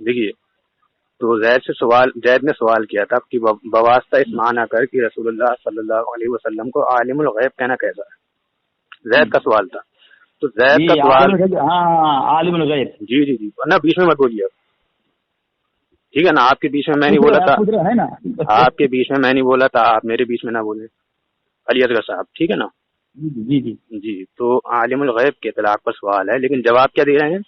دیکھیے تو زید نے سوال کیا تھا کہ بواسطہ اس معنی کر کہ رسول اللہ صلی اللہ علیہ وسلم کو عالم الغیب کہنا کیسا ہے، زید کا سوال تھا. تو زید کا سوال، عالم الغیب، جی جی جی نا بیچ میں مت بولیے آپ، ٹھیک ہے نا، آپ کے بیچ میں نہیں بولا تھا، آپ کے بیچ میں نہیں بولا تھا، آپ میرے بیچ میں نہ بولیں. علی اصغر صاحب ٹھیک ہے نا. جی جی جی تو عالم الغیب کے اطلاق پر سوال ہے، لیکن جواب کیا دے رہے ہیں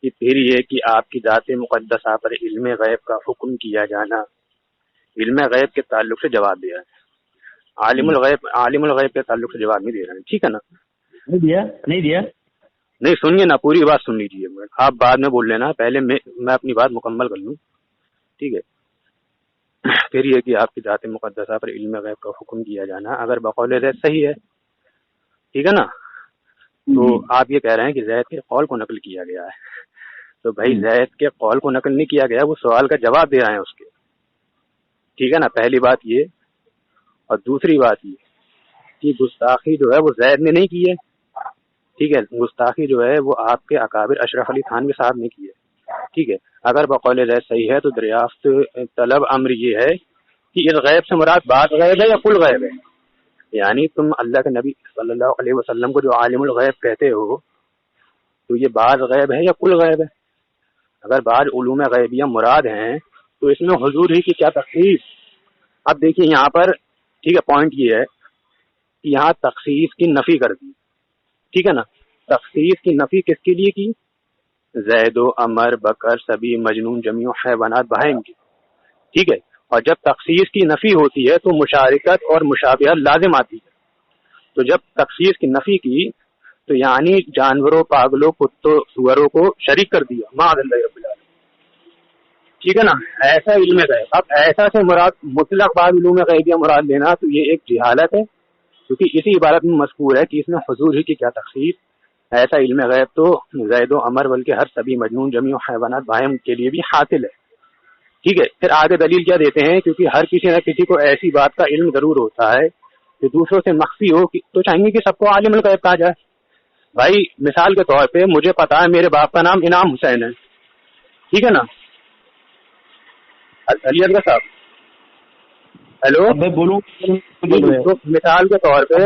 کہ پھر یہ کہ آپ کی ذات مقدسہ پر علم غیب کا حکم کیا جانا، علم غیب کے تعلق سے جواب دیا ہے. عالم الغیب کے تعلق سے جواب نہیں دے رہے ہیں، ٹھیک ہے نا. نہیں دیا نہیں سنیے نا، پوری بات سن لیجیے، آپ بعد میں بول لینا، پہلے میں اپنی بات مکمل کر لوں، ٹھیک ہے. پھر یہ کہ آپ کی ذات مقدسہ پر علم غیب کا حکم کیا جانا اگر بقول زید صحیح ہے، ٹھیک ہے نا، تو آپ یہ کہہ رہے ہیں کہ زید کے قول کو نقل کیا گیا ہے. تو بھائی زید کے قول کو نقل نہیں کیا گیا، وہ سوال کا جواب دے رہے ہیں اس کے، ٹھیک ہے نا. پہلی بات یہ، اور دوسری بات یہ کہ گستاخی جو ہے وہ زید نے نہیں کی ہے، ٹھیک ہے. گستاخی جو ہے وہ آپ کے اکابر اشرف علی تھانوی صاحب نے کی ہے، ٹھیک ہے. اگر بقول زید صحیح ہے تو دریافت طلب امر یہ ہے کہ اس غیب سے مراد بعض غیب ہے یا کل غیب ہے. یعنی تم اللہ کے نبی صلی اللہ علیہ وسلم کو جو عالم الغیب کہتے ہو تو یہ بعض غیب ہے یا کل غیب ہے. اگر بعض علوم غیبیہ مراد ہیں تو اس میں حضور ہی کی کیا تخصیص. اب دیکھیے یہاں پر، ٹھیک ہے، پوائنٹ یہ ہے کہ یہاں تخصیص کی نفی کر دی، ٹھیک ہے نا. تخصیص کی نفی کس کے لیے کی؟ زید و عمر بکر سبی مجنون جمیع حیوانات بہائم کی، ٹھیک ہے. اور جب تخصیص کی نفی ہوتی ہے تو مشارکت اور مشابہت لازم آتی ہے. تو جب تخصیص کی نفی کی تو یعنی جانوروں، پاگلوں، کتوں، سوروں کو شریک کر دیا، معاذ اللہ رب العالمین، ٹھیک ہے نا. ایسا علم غیب، اب ایسا سے مراد مطلق بعض علوم غیبیہ مراد لینا تو یہ ایک جہالت ہے، کیونکہ اسی عبارت میں مذکور ہے کہ اس میں حضور ہی کی کیا تخصیص. ایسا علم غیب تو زید و عمر بلکہ ہر سبھی مجنون جمیع حیوانات بہائم کے لیے بھی حاصل ہے، ٹھیک ہے. پھر آگے دلیل کیا دیتے ہیں، کیونکہ ہر کسی نہ کسی کو ایسی بات کا علم ضرور ہوتا ہے جو دوسروں سے مخفی ہو تو چاہیں گے کہ سب کو عالم الغیب کہا جائے. بھائی مثال کے طور پہ مجھے پتا ہے میرے باپ کا نام انعام حسین ہے، ٹھیک ہے نا. علی اصغر صاحب ہیلو، میں بولوں تو مثال کے طور پہ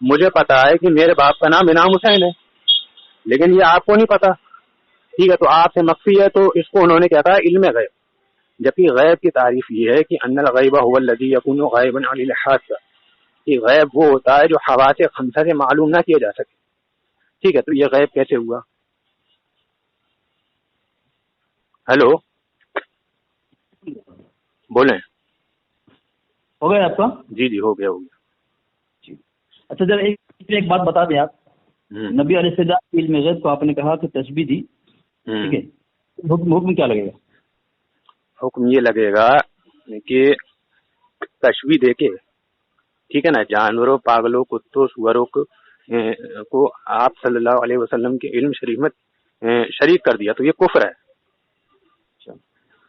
مجھے پتا ہے کہ میرے باپ کا نام انعام حسین ہے، لیکن یہ آپ کو نہیں پتا، ٹھیک ہے. تو آپ سے مخفی ہے، تو اس کو انہوں نے کیا کہا علم غیب. جبکہ غیب کی تعریف یہ ہے کہ ان الغیب هو الذی یکون غائبا عن الحاسہ، کہ غیب وہ ہوتا ہے جو حواس خمسہ سے معلوم نہ کیا جا سکے، ٹھیک ہے. تو یہ غیب کیسے ہوا؟ ہیلو بولیں. ہو گیا آپ کا؟ جی جی ہو گیا. اچھا جب ایک بات بتا دیں آپ، نبی علیہ السلام کی علم غیب کو آپ نے کہا کہ تشبیہ دی، ٹھیک ہے، حکم کیا لگے گا؟ حکم یہ لگے گا کہ تشبیہ دے کے، ٹھیک ہے نا، جانوروں، پاگلوں، کتوں، سوروں کو آپ صلی اللہ علیہ وسلم کے علم شریف میں شریک کر دیا تو یہ کفر ہے.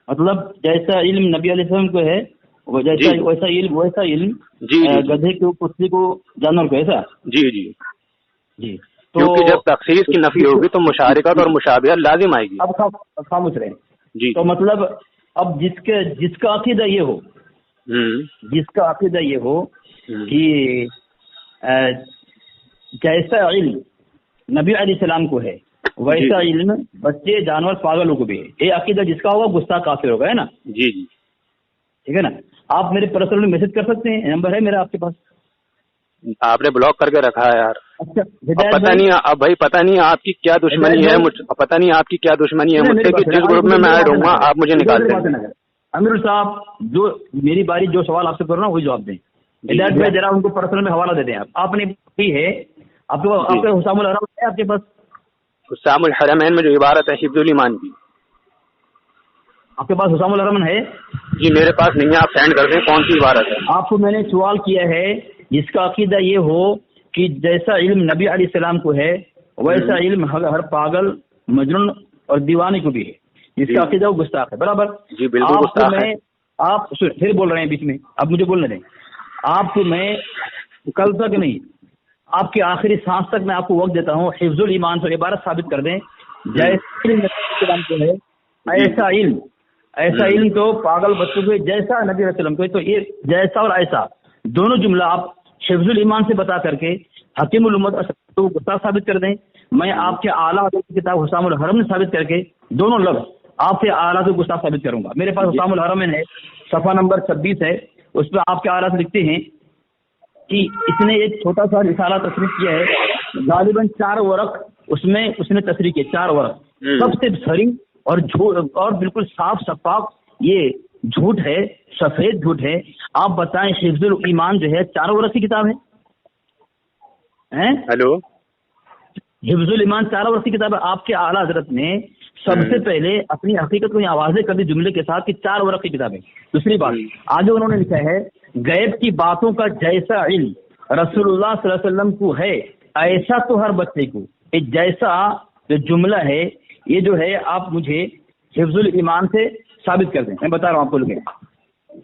مطلب جیسا علم نبی علیہ السلام کو ہے ویسا علم گدھے کو، کتے کو، جانور کو، ایسا؟ جی جی جی. کیونکہ جب تخصیص کی نفی ہوگی تو مشارکت اور مشابہت لازم آئے گی. اب خاموش رہے جی. تو مطلب اب جس کا عقیدہ یہ ہو، جس کا عقیدہ یہ ہو کہ جیسا علم نبی علیہ السلام کو ہے ویسا علم بچے، جانور، پاگلوں کو بھی ہے، یہ عقیدہ جس کا ہوگا گستاخ کافر ہوگا، ہے نا؟ جی جی ٹھیک ہے نا. آپ میرے پرسنل میں میسج کر سکتے ہیں، نمبر ہے میرا آپ کے پاس. آپ نے بلاک کر کے رکھا ہے یار. اچھا پتہ نہیں اب بھائی، پتہ نہیں آپ کی کیا دشمنی ہے، پتہ نہیں آپ کی کیا دشمنی ہے مجھ سے کہ جس گروپ میں ایڈ ہوں گا آپ مجھے نکال دیں. امیر صاحب جو میری باری جو سوال آپ سے کر رہا ہوں وہی جواب دیں. ہدایت بھائی ذرا ان کو پرسنل میں حوالہ دے دیں. آپ نے بھی ہے، آپ کے حسام الحرم ہے آپ کے پاس؟ حسام الحرمین میں جو عبارت ہے حفظ الایمان کی، آپ کے پاس حسام الحرمین ہے؟ جی میرے پاس نہیں ہے، آپ سینڈ کر دیں. کون سی عبارت ہے؟ آپ کو میں نے سوال کیا ہے جس کا عقیدہ یہ ہو کہ جیسا علم نبی علیہ السلام کو ہے ویسا علم ہر پاگل، مجنون اور دیوانے کو بھی ہے، جس کا عقیدہ وہ گستاخ ہے. برابر؟ جی بالکل گستاخ ہے. آپ پھر بول رہے ہیں بیچ میں، اب مجھے بولنے دیں. آپ کو میں کل تک نہیں، آپ کے آخری سانس تک میں آپ کو وقت دیتا ہوں، حفظ الایمان سے عبارت ثابت کر دیں. جیسا علم نبی علیہ السلام کو ہے ایسا علم تو پاگل بچوں کو جیسا نبی علیہ السلام کو، تو یہ جیسا اور ایسا دونوں جملہ آپ حفظ الایمان سے بتا کر کے حکیم الامت کو گستاخ ثابت کر دیں، میں آپ کے اعلیٰ حضرت کی کتاب حسام الحرم میں ثابت کر کے دونوں لفظ آپ کے اعلیٰ کو گستاخ ثابت کروں گا۔ میرے پاس حسام الحرم ہے، صفحہ نمبر 26 ہے، اس پہ آپ کے اعلیٰ لکھتے ہیں کہ اس نے ایک چھوٹا سا رسالہ تصریح کیا ہے، غالباً 4 ورق اس میں اس نے تصریح کیا، 4 ورق، سب سے بھری اور جھوٹ اور بالکل صاف شفاف یہ جھوٹ ہے، سفید جھوٹ ہے۔ آپ بتائیں حفظ الایمان جو ہے 4 ورق کی کتاب ہے؟ ہیلو، حفظ الایمان 4 ورق کی کتاب ہے۔ آپ کے اعلیٰ حضرت نے سب سے پہلے اپنی حقیقت کو یہ واضح کر دی جملے کے ساتھ کہ 4 ورق کی کتاب ہے۔ دوسری بات آگے انہوں نے لکھا ہے، غیب کی باتوں کا جیسا علم رسول اللہ صلی اللہ علیہ وسلم کو ہے ایسا تو ہر بچے کو۔ ایک جیسا جو جملہ ہے یہ جو ہے آپ مجھے حفظ الایمان سے ثابت کر دیں، میں بتا رہا ہوں آپ کو لکھیں۔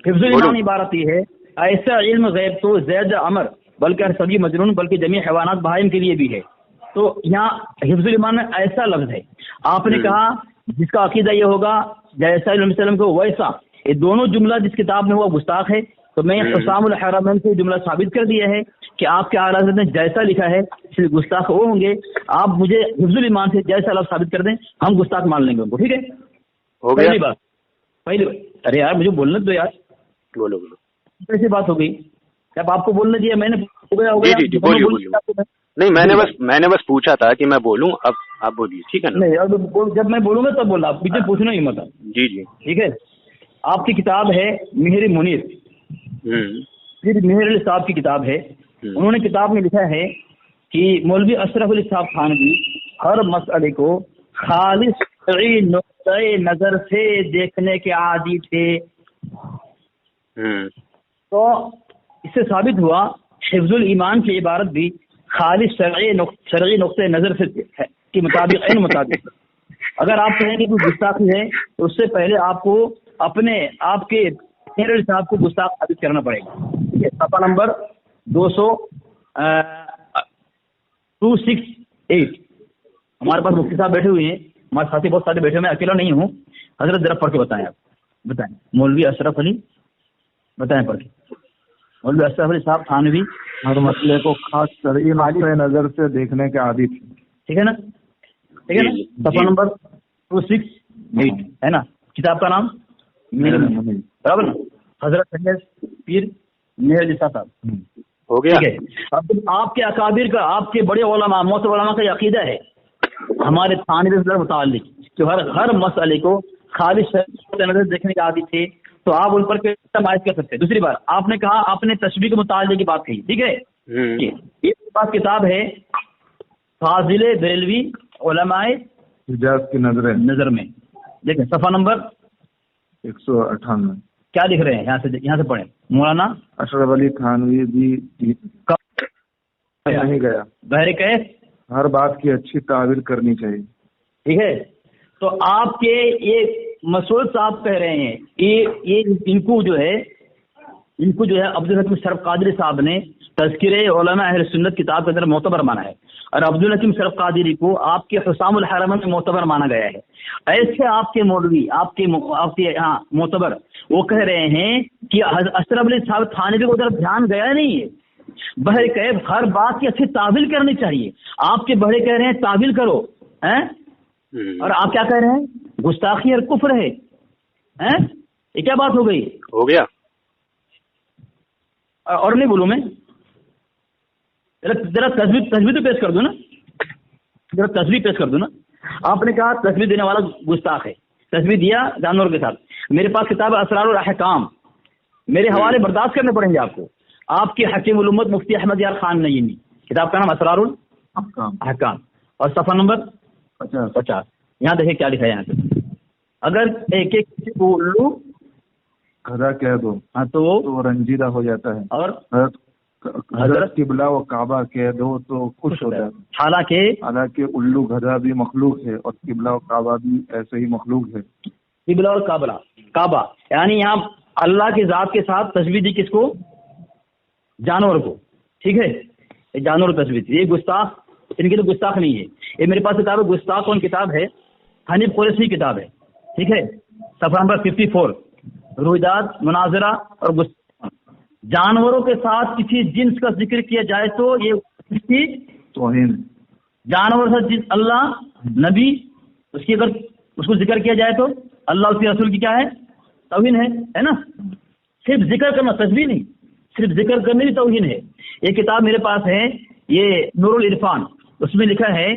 حفظ الایمان عبارت یہ ہے، ایسا علم غیب تو زید امر بلکہ ہر سبھی مجنون بلکہ جمیع حیوانات بہائم کے لیے بھی ہے۔ تو یہاں حفظ الایمان میں ایسا لفظ ہے، آپ نے کہا جس کا عقیدہ یہ ہوگا جیسا علم وسلم کو ویسا، یہ دونوں جملہ جس کتاب میں ہوا گستاخ ہے۔ تو میں حسام الحرمین سے جملہ ثابت کر دیا ہے کہ آپ کے اعلیٰ حضرت نے جیسا لکھا ہے صرف گستاخ وہ ہوں گے۔ آپ مجھے حفظ الایمان سے جیسا لفظ ثابت کر دیں، ہم گستاخ مان لیں گے ان کو، ٹھیک ہے؟ پہلی بات ارے یار مجھے بولنے دو یار، بولو ایسی بات ہو گئی، جب آپ کو بولنے دیا میں نے نہیں، میں نے بس پوچھا تھا کہ میں بولوں، اب آپ بولیے، ٹھیک ہے نا؟ نہیں، جب میں بولوں گا تب بولنا، آپ پیچھے پوچھنا ہی مت۔ جی ٹھیک ہے۔ آپ کی کتاب ہے مہر منیر، مہر علی صاحب کی کتاب ہے۔ انہوں نے کتاب میں لکھا ہے کہ مولوی اشرف علی صاحب خانوی ہر مسئلے کو خالص شرعی نقطۂ نظر سے دیکھنے کے عادی تھے۔ تو اس سے ثابت ہوا حفظ الایمان کی عبارت بھی خالص شرعی نقطۂ نظر سے کے مطابق مطابق۔ اگر آپ کہیں کہ کوئی گستاخی ہے تو اس سے پہلے آپ کو آپ کے صاحب کو گستاخ ثابت کرنا پڑے گا۔ صفحہ نمبر 268 ہمارے پاس مفتی صاحب بیٹھے ہوئے ہیں، ہمارے ساتھی بہت سارے بیٹھے ہوئے، میں اکیلا نہیں ہوں۔ حضرت ذرا پڑھ کے بتائیں، آپ بتائیں مولوی اشرف علی، بتائیں پڑھ کے۔ مولوی اشرف علی صاحب تھانوی ہر مسئلے کو خاص شرعی نقطۂ نظر سے دیکھنے کے عادی تھے، ٹھیک ہے نا؟ ٹھیک ہے نا؟ صفحہ نمبر 268 ہے نا؟ کتاب کا نام برابر نا؟ حضرت پیر مہر علی صاحب ہو گیا۔ ٹھیک ہے۔ اب آپ کے اکابر کا، آپ کے بڑے علماء معتبر علماء کا یہ عقیدہ ہے ہمارے تھانوی سے متعلق کہ ہر مسئلے کو خالص نظر دیکھنے کے عادی تھے، تو آپ ان پر تمائز کر سکتے ہیں۔ دوسری بات آپ نے کہا، آپ نے تشبیہ کے متعلق کی بات کہی، ٹھیک ہے؟ یہ بات کتاب ہے فاضل بریلوی علماء حجاز کی نظر میں، دیکھیں صفحہ نمبر 158 کیا لکھ رہے ہیں، یہاں سے پڑھیں۔ مولانا اشرف علی تھانوی بھی نہیں گیا، بہر کیف ہر بات کی اچھی تعبیر کرنی چاہیے، ٹھیک ہے؟ تو آپ کے یہ مسعود صاحب کہہ رہے ہیں یہ ان کو جو ہے عبدالحکیم شرف قادری صاحب نے تذکرہ علماء اہل سنت کتاب کے اندر معتبر مانا ہے، اور عبدالحکیم شرف قادری کو آپ کے حسام الحرم میں معتبر مانا گیا ہے۔ ایسے آپ کے مولوی آپ کے معتبر وہ کہہ رہے ہیں کہ اشرف علی صاحب تھانوی کو ادھر دھیان گیا نہیں ہے، بہر کیف ہر بات کی اچھی تعویل کرنی چاہیے۔ آپ کے بڑے کہہ رہے ہیں تعویل کرو، اور آپ کیا کہہ رہے ہیں؟ گستاخی اور کفر ہے۔ یہ کیا بات ہو گئی؟ ہو گیا اور نہیں بولوں میں؟ ذرا تصویر تو پیش کر دوں نا، ذرا تصویر پیش کر دوں نا۔ آپ نے کہا تصویر دینے والا گستاخ ہے، تصویر دیا جانور کے ساتھ۔ میرے پاس کتاب اسرار الاحکام، میرے حوالے برداشت کرنے پڑیں گے آپ کو۔ آپ کے حکیم الامت مفتی احمد یار خان نعیمی، کتاب کا نام اسرار الاحکام، اور صفحہ نمبر 50۔ یہاں دیکھیں کیا لکھا ہے یہاں سے، اگر ایک کو الو گدھا کہہ دو تو رنجیدہ ہو جاتا ہے، اور حضرت قبلہ و کعبہ کہہ دو تو خوش ہو جاتا ہے۔ حالانکہ الو گدھا بھی مخلوق ہے اور قبلہ و کعبہ بھی ایسے ہی مخلوق ہے۔ قبلہ اور کعبہ یعنی یہاں اللہ کی ذات کے ساتھ تشبیہ دی کس کو؟ جانور کو، ٹھیک ہے؟ جانور تشبیہ دی، یہ گستاخ، ان کی تو گستاخ نہیں ہے۔ یہ میرے پاس کتاب ہے، گستاخ کون کتاب ہے؟ حنیف قریشی کتاب ہے، ٹھیک ہے, صفحہ نمبر 54, رویداد, مناظرہ اور گفتگو. جانوروں کے ساتھ کسی جنس کا ذکر کیا جائے تو یہ اس کی توہین. جانور سے جس اللہ نبی اس کی اگر اس کو ذکر کیا جائے تو اللہ اس کے رسول کی کیا ہے, توہین ہے نا. صرف ذکر کرنا تسبیح نہیں, صرف ذکر کرنے بھی توہین ہے. ایک کتاب میرے پاس ہے, یہ نور العرفان, اس میں لکھا ہے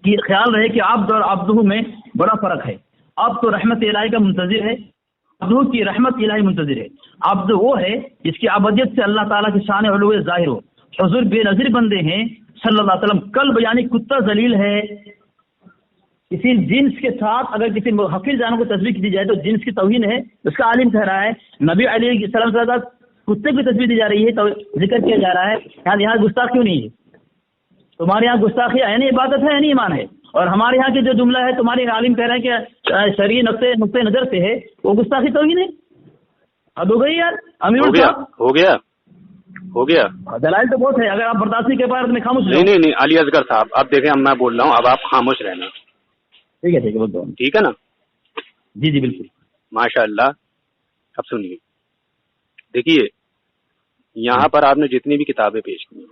کہ خیال رہے کہ عبد اور عبدہ میں بڑا فرق ہے. عبد تو رحمت الہی کا منتظر ہے, عبدہ کی رحمت الہی منتظر ہے. عبد وہ ہے جس کی عبدیت سے اللہ تعالیٰ کی شان علو ظاہر ہو. حضور بے نظیر بندے ہیں صلی اللہ علیہ وسلم. کلب یعنی کتا ذلیل ہے. کسی جنس کے ساتھ اگر کسی حقیر جانور کو تصویر کی جائے تو جنس کی توہین ہے. اس کا عالم کہہ رہا ہے نبی علیہ السلام سے کتے کی تصویر دی جا رہی ہے تو ذکر کیا جا رہا ہے. یہاں گستاخ کیوں نہیں ہے؟ تمہارے یہاں گستاخی یعنی عبادت ہے یعنی ایمان ہے, اور ہمارے یہاں کے جو جملہ ہے تمہارے عالم کہہ رہے ہیں کہ شرعی نقطۂ نظر سے ہے, وہ گستاخی توہین ہے. اب ہو گئی یار, امیر ہو گیا. دلائل تو بہت ہے, اگر آپ برداشتی کے بارے میں خاموش نہیں علی اصغر صاحب, اب دیکھیں اب میں بول رہا ہوں, اب آپ خاموش رہنا. ٹھیک ہے بول دو. ٹھیک ہے نا. جی بالکل, ماشاء اللہ. اب سنیے, دیکھیے یہاں پر آپ نے جتنی بھی کتابیں پیش کی ہیں,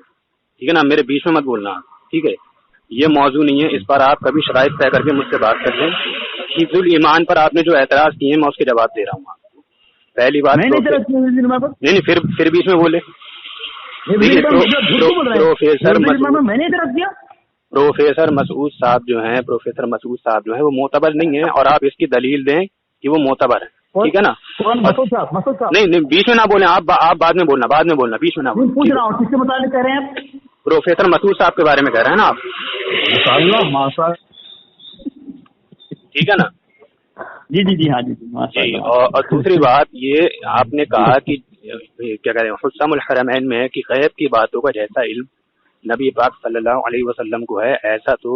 ٹھیک ہے نا, میرے بیچ میں مت بولنا, ٹھیک ہے. یہ موضوع نہیں ہے, اس پر آپ کبھی شرائط طے کر کے مجھ سے بات کر لیں. حفظ الایمان پر آپ نے جو اعتراض کیے ہیں میں اس کے جواب دے رہا ہوں آپ کو. پہلی بات نہیں پھر بیچ میں بولے. پروفیسر مسعود صاحب جو ہیں وہ معتبر نہیں ہیں, اور آپ اس کی دلیل دیں کہ وہ معتبر ہے, ٹھیک ہے نا. نہیں بیچ میں نہ بولیں, آپ بعد میں بولنا بیچ میں نہ بولیں. پوچھ رہا ہوں کس کے متعلق کہہ رہے ہیں آپ؟ پروفیسر مسعود صاحب کے بارے میں کہہ رہے ہیں نا آپ, ٹھیک ہے نا. جی ہاں جی. اور دوسری بات یہ آپ نے کہا کہ کیا کہتے ہیں حسام الحرمین میں کہ غیب کی باتوں کا جیسا علم نبی پاک صلی اللہ علیہ وسلم کو ہے, ایسا تو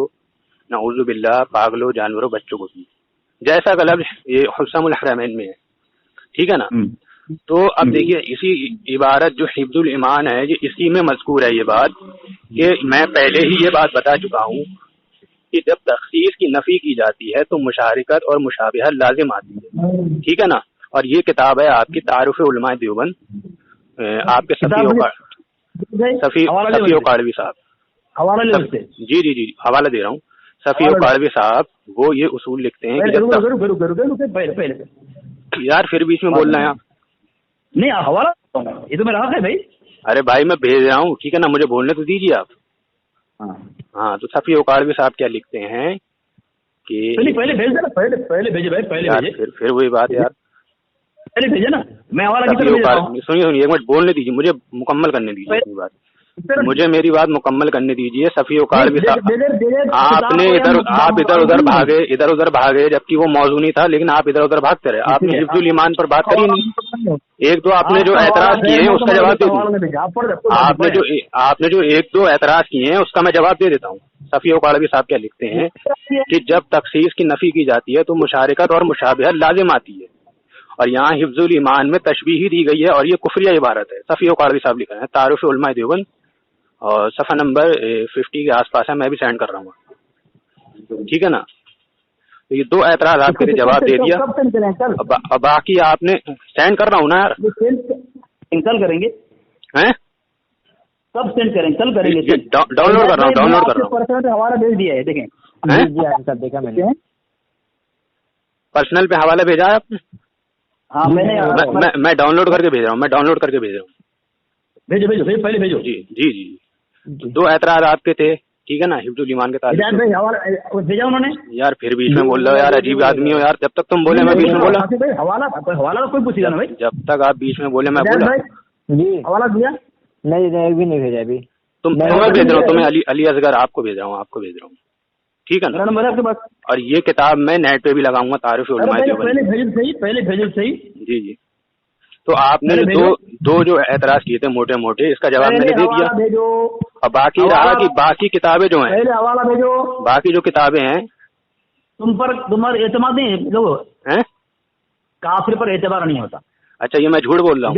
نعوذ باللہ پاگلوں جانوروں بچوں کو بھی, جیسا کا لفظ یہ حسام الحرمین میں ہے, ٹھیک ہے نا. تو اب دیکھیے اسی عبارت جو حفظ الایمان ہے یہ اسی میں مذکور ہے یہ بات, کہ میں پہلے ہی یہ بات بتا چکا ہوں کہ جب تخصیص کی نفی کی جاتی ہے تو مشارکت اور مشابہہ لازم آتی ہے, ٹھیک ہے نا. اور یہ کتاب ہے آپ کی تعارف علماء دیوبند, آپ کے صفی اوقاڑوی صاحب. جی حوالہ دے رہا ہوں. صفی اوقاڑوی صاحب وہ یہ اصول لکھتے ہیں کہ یار پھر بیچ میں بولنا ہے آپ. نہیں حوالہ یہ تو میرا حق ہے بھائی. ارے بھائی میں بھیج رہا ہوں, ٹھیک ہے نا, مجھے بولنے تو دیجیے آپ. ہاں تو صفی اوقاڑوی صاحب کیا لکھتے ہیں کہ پہلے بھیج دینا, پہلے بھیجے بھائی, پہلے پھر وہی بات یار, پہلے بھیجے نا. میں حوالہ سنیے ایک منٹ بولنے دیجیے, مجھے مکمل کرنے دیجیے اپنی بات, مجھے میری بات مکمل کرنے دیجیے. صفی اوقاڑوی صاحب آپ نے ادھر ادھر بھاگے جبکہ وہ موضوع نہیں تھا, لیکن آپ ادھر ادھر بھاگتے رہے. آپ نے حفظ الایمان پر بات کری نہیں. ایک دو آپ نے جو اعتراض کیے ہیں اس کا جواب دے دوں. آپ نے جو ایک دو اعتراض کیے ہیں اس کا میں جواب دے دیتا ہوں. صفی اوقاڑوی صاحب کیا لکھتے ہیں کہ جب تخصیص کی نفی کی جاتی ہے تو مشارکت اور مشابہت لازم آتی ہے, اور یہاں حفظ الایمان میں تشبیہ دی گئی ہے اور یہ کفریہ عبارت ہے. صفی اوقاڑوی صاحب لکھ رہے ہیں تعارف علماء دیوبند, اور صفحہ نمبر 50 کے آس پاس ہے, میں بھی سینڈ کر رہا ہوں, ٹھیک ہے نا. تو یہ دو اعتراض آپ کے لیے جواب دے دیا, اور باقی آپ نے سینڈ کر رہا ہوں نا یار. کل کریں گے, کب سینڈ کریں, کل کریں گے. ڈاؤن لوڈ کر رہا ہوں. حوالہ بھیج دیا ہے, دیکھیں دیکھا میں نے پرسنل پہ حوالہ بھیجا ہے آپ نے. ہاں میں ڈاؤن لوڈ کر کے بھیج رہا ہوں. بھیجو پہلے بھیجو. جی دو اعتراض آپ کے تھے, ٹھیک ہے نا, حفظ الایمان کے تعلق بھیجا انہوں نے. یار پھر بیچ میں بول رہے ہو یار, عجیب آدمی ہو یار. جب تک تم بولے میں بیچ میں بولا. حوالہ کوئی پوچھے گا نا بھائی. جب تک آپ بیچ میں بولے میں بولا. جی حوالہ دیا نہیں, بھی نہیں بھیجا ابھی. تمہیں بھیج رہا ہوں, تمہیں علی اصغر آپ کو بھیج رہا ہوں, ٹھیک ہے نا. اور یہ کتاب میں نیٹ پہ بھی لگاؤں گا, تعارف علماء دیوبند. پہلے بھیجو صحیح. جی تو آپ نے دو جو اعتراض کیے تھے موٹے موٹے, اس کا جواب میں نے دے دیا. اور باقی رہا کہ باقی کتابیں جو ہیں, باقی جو کتابیں ہیں تمہارا اعتماد نہیں لوگوں, کافر پر اعتبار نہیں ہوتا. اچھا یہ میں جھوٹ بول رہا ہوں,